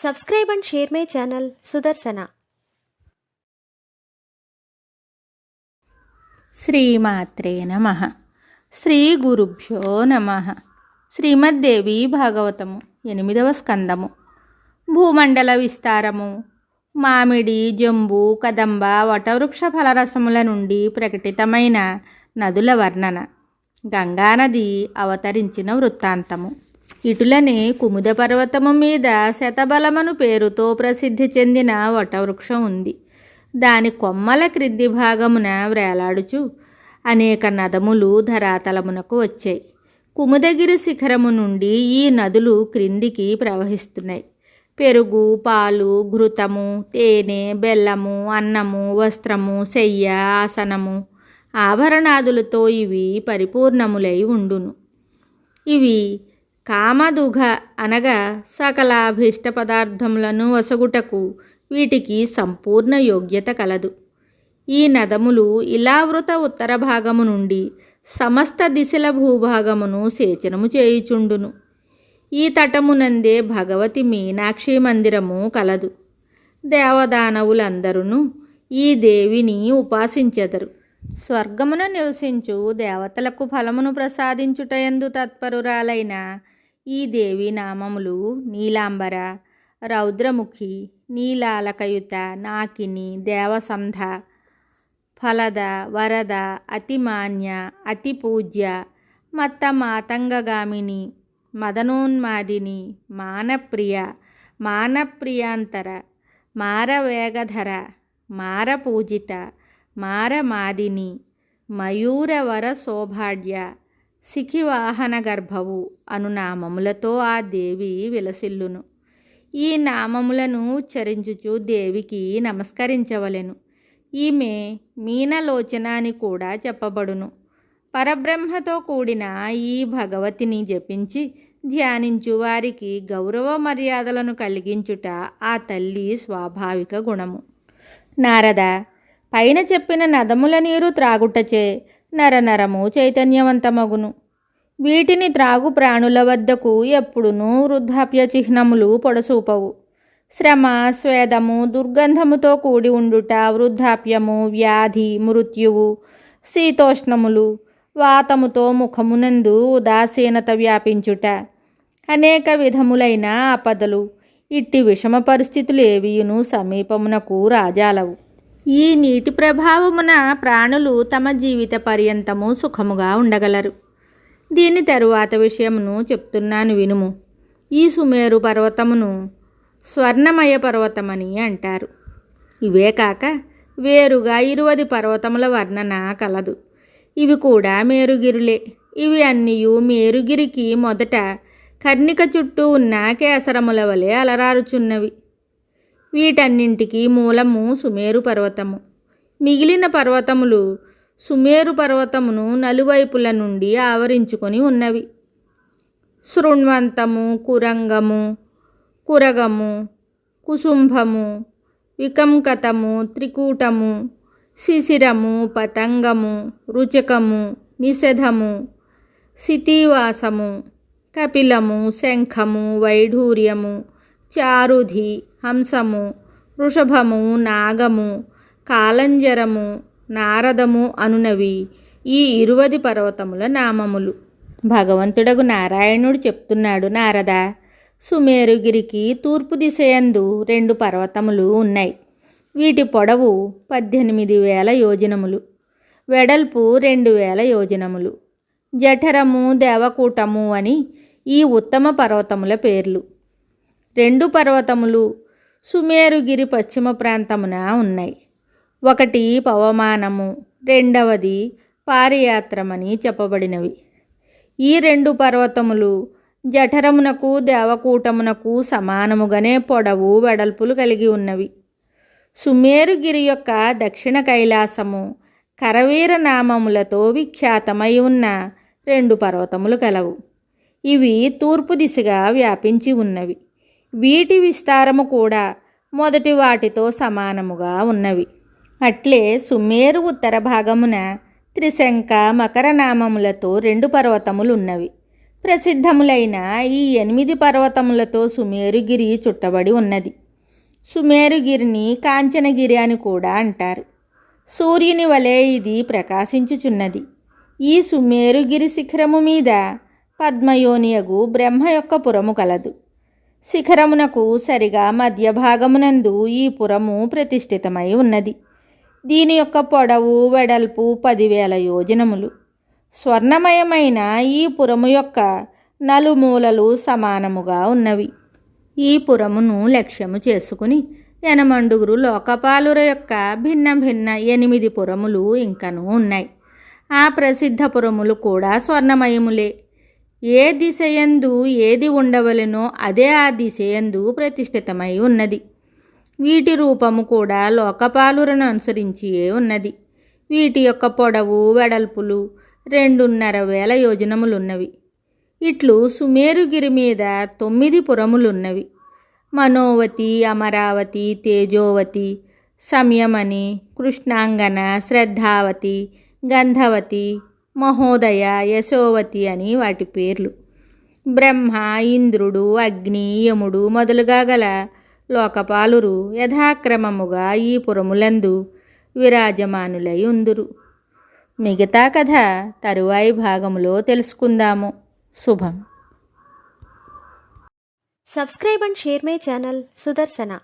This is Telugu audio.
Subscribe and share my channel Sudarsana. శ్రీమాత్రే నమః. శ్రీ గురుభ్యో నమః. శ్రీమద్దేవి భాగవతము 8వ స్కందము. భూమండల విస్తారము. మామిడి, జంబు, కదంబ, వటవృక్ష ఫలరసముల నుండి ప్రకటితమైన నదుల వర్ణన. గంగానది అవతరించిన వృత్తాంతము. ఇటులనే కుముద పర్వతము మీద శతబలమను పేరుతో ప్రసిద్ధి చెందిన వటవృక్షం ఉంది. దాని కొమ్మల క్రింది భాగమున వ్రేలాడుచు అనేక నదములు ధరాతలమునకు వచ్చాయి. కుముదగిరి శిఖరము నుండి ఈ నదులు క్రిందికి ప్రవహిస్తున్నాయి. పెరుగు, పాలు, ఘృతము, తేనె, బెల్లము, అన్నము, వస్త్రము, శయ్య, ఆసనము, ఆభరణాదులతో ఇవి పరిపూర్ణములై ఉండును. ఇవి కామదుఘ అనగా సకలాభీష్ట పదార్థములను వసగుటకు వీటికి సంపూర్ణ యోగ్యత కలదు. ఈ నదములు ఇలావృత ఉత్తర భాగము నుండి సమస్త దిశల భూభాగమును సేచనము చేయుచుండును. ఈ తటమునందే భగవతి మీనాక్షి మందిరము కలదు. దేవదానవులందరూ ఈ దేవిని ఉపాసించెదరు. స్వర్గమున నివసించు దేవతలకు ఫలమును ప్రసాదించుటయందు తత్పరురాలైన ఈ దేవి నామములు నీలాంబర, రౌద్రముఖి, నీలాలకయుత, నాకిని, దేవసంధ, ఫలద, వరద, అతిమాన్య, అతి పూజ్య, మత్త మాతంగగామిని, మదనోన్మాదిని, మానప్రియ, మానప్రియాంతర, మారవేగధర, మారపూజిత, మారమాదిని, మయూరవర శోభాడ్య, శిఖివాహన గర్భవు అను నామములతో ఆ దేవి విలసిల్లును. ఈ నామములను ఉచ్చరించుచు దేవికి నమస్కరించవలెను. ఈమె మీనలోచన అని కూడా చెప్పబడును. పరబ్రహ్మతో కూడిన ఈ భగవతిని జపించి ధ్యానించు వారికి గౌరవ మర్యాదలను కలిగించుట ఆ తల్లి స్వాభావిక గుణము. నారద, పైన చెప్పిన నదముల నీరు త్రాగుటచే నరనరము చైతన్యవంతమగును. వీటిని త్రాగు ప్రాణుల వద్దకు ఎప్పుడునూ వృద్ధాప్య చిహ్నములు పొడసూపవు. శ్రమ, స్వేదము, దుర్గంధముతో కూడి ఉండుట, వృద్ధాప్యము, వ్యాధి, మృత్యువు, శీతోష్ణములు, వాతముతో ముఖమునందు ఉదాసీనత వ్యాపించుట, అనేక విధములైన ఆపదలు, ఇట్టి విషమ పరిస్థితులు ఏవియును సమీపమునకు రాజాలవు. ఈ నీటి ప్రభావమున ప్రాణులు తమ జీవిత పర్యంతము సుఖముగా ఉండగలరు. దీని తరువాత విషయమును చెప్తున్నాను వినుము. ఈ సుమేరు పర్వతమును స్వర్ణమయ పర్వతమని అంటారు. ఇవే కాక వేరుగా 20 పర్వతముల వర్ణన కలదు. ఇవి కూడా మేరుగిరులే. ఇవి అన్నియు మేరుగిరికి మొదట కర్ణిక చుట్టూ ఉన్న కేసరముల వలె అలరారుచున్నవి. వీటన్నింటికి మూలము సుమేరు పర్వతము. మిగిలిన పర్వతములు సుమేరు పర్వతమును నలువైపుల నుండి ఆవరించుకొని ఉన్నవి. శృణ్వంతము, కురంగము, కురగము, కుసుంభము, వికంకతము, త్రికూటము, శిశిరము, పతంగము, రుచకము, నిషధము, శితీవాసము, కపిలము, శంఖము, వైఢూర్యము, చారుధి, హంసము, వృషభము, నాగము, కాలంజరము, నారదము అనునవి ఈ 20 పర్వతముల నామములు. భగవంతుడగు నారాయణుడు చెప్తున్నాడు, నారద, సుమేరుగిరికి తూర్పు దిశయందు 2 పర్వతములు ఉన్నాయి. వీటి పొడవు 18,000 యోజనములు, వెడల్పు 2,000 యోజనములు. జఠరము, దేవకూటము అని ఈ ఉత్తమ పర్వతముల పేర్లు. 2 పర్వతములు సుమేరుగిరి పశ్చిమ ప్రాంతమున ఉన్నాయి. ఒకటి పవమానము, రెండవది పారియాత్రమని చెప్పబడినవి. ఈ 2 పర్వతములు జఠరమునకు, దేవకూటమునకు సమానముగానే పొడవు, వెడల్పులు కలిగి ఉన్నవి. సుమేరుగిరి యొక్క దక్షిణ కైలాసము కరవీర నామములతో విఖ్యాతమై ఉన్న 2 పర్వతములు కలవు. ఇవి తూర్పు దిశగా వ్యాపించి ఉన్నవి. వీటి విస్తారము కూడా మొదటి వాటితో సమానముగా ఉన్నవి. అట్లే సుమేరు ఉత్తర భాగమున త్రిశంక, మకర నామములతో 2 పర్వతములు ఉన్నవి. ప్రసిద్ధములైన ఈ 8 పర్వతములతో సుమేరుగిరి చుట్టబడి ఉన్నది. సుమేరుగిరిని కాంచనగిరి అని కూడా అంటారు. సూర్యుని వలె ఇది ప్రకాశించుచున్నది. ఈ సుమేరుగిరి శిఖరము మీద పద్మయోనియగు బ్రహ్మ యొక్క పురము కలదు. శిఖరమునకు సరిగా మధ్య భాగమునందు ఈ పురము ప్రతిష్ఠితమై ఉన్నది. దీని యొక్క పొడవు వెడల్పు 10,000 యోజనములు. స్వర్ణమయమైన ఈ పురము యొక్క నలుమూలలు సమానముగా ఉన్నవి. ఈ పురమును లక్ష్యము చేసుకుని యనమండుగురు లోకపాలుర యొక్క భిన్న భిన్న 8 పురములు ఇంకనూ ఉన్నాయి. ఆ ప్రసిద్ధ పురములు కూడా స్వర్ణమయములే. ఏ దిశయందు ఏది ఉండవలెనో అదే ఆ దిశయందు ప్రతిష్ఠితమై ఉన్నది. వీటి రూపము కూడా లోకపాలురను అనుసరించియే ఉన్నది. వీటి యొక్క పొడవు వెడల్పులు 2,500 యోజనములున్నవి. ఇట్లు సుమేరుగిరి మీద 9 పురములున్నవి. మనోవతి, అమరావతి, తేజోవతి, సంయమని, కృష్ణాంగన, శ్రద్ధావతి, గంధవతి, మహోదయ, యశోవతి అని వాటి పేర్లు. బ్రహ్మ, ఇంద్రుడు, అగ్ని, యముడు మొదలుగా గల లోకపాలురు యథాక్రమముగా ఈ పురములందు విరాజమానులై ఉందురు. మిగతా కథ తరువాయి భాగములో తెలుసుకుందాము. శుభం. Subscribe and share my channel Sudarsana.